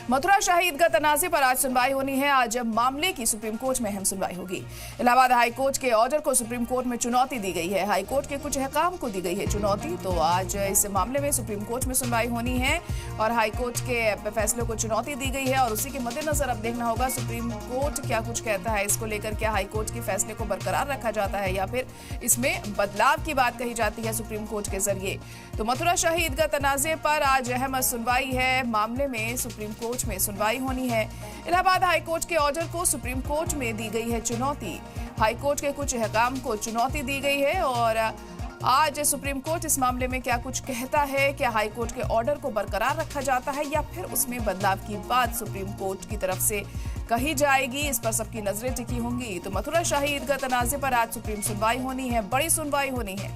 मथुरा शाही ईदगाह तनाज़े पर आज सुनवाई होनी है। आज मामले की सुप्रीम कोर्ट में अहम सुनवाई होगी। इलाहाबाद हाई कोर्ट के ऑर्डर को सुप्रीम कोर्ट में चुनौती दी गई है। हाई कोर्ट के कुछ अहकाम को दी गई है चुनौती, तो आज इस मामले में सुप्रीम कोर्ट में सुनवाई होनी है और हाई कोर्ट के फैसले को चुनौती दी गई है। और उसी के मद्देनजर अब देखना होगा सुप्रीम कोर्ट क्या कुछ कहता है इसको लेकर। क्या हाई कोर्ट के फैसले को बरकरार रखा जाता है या फिर इसमें बदलाव की बात कही जाती है सुप्रीम कोर्ट के जरिए। तो मथुरा शाही ईदगाह तनाज़े पर आज अहम सुनवाई है। मामले में सुप्रीम कोर्ट में सुनवाई होनी है। इलाहाबाद हाई कोर्ट के ऑर्डर को सुप्रीम कोर्ट में दी गई है चुनौती। हाई कोर्ट के कुछ अहकाम को चुनौती दी गई है और आज सुप्रीम कोर्ट इस मामले में क्या कुछ कहता है। क्या हाई कोर्ट के ऑर्डर को बरकरार रखा जाता है या फिर उसमें बदलाव की बात सुप्रीम कोर्ट की तरफ से कही जाएगी, इस पर सबकी नजरें टिकी होंगी। तो मथुरा शाही ईदगाह तनाज़े पर आज सुप्रीम सुनवाई होनी है, बड़ी सुनवाई होनी है।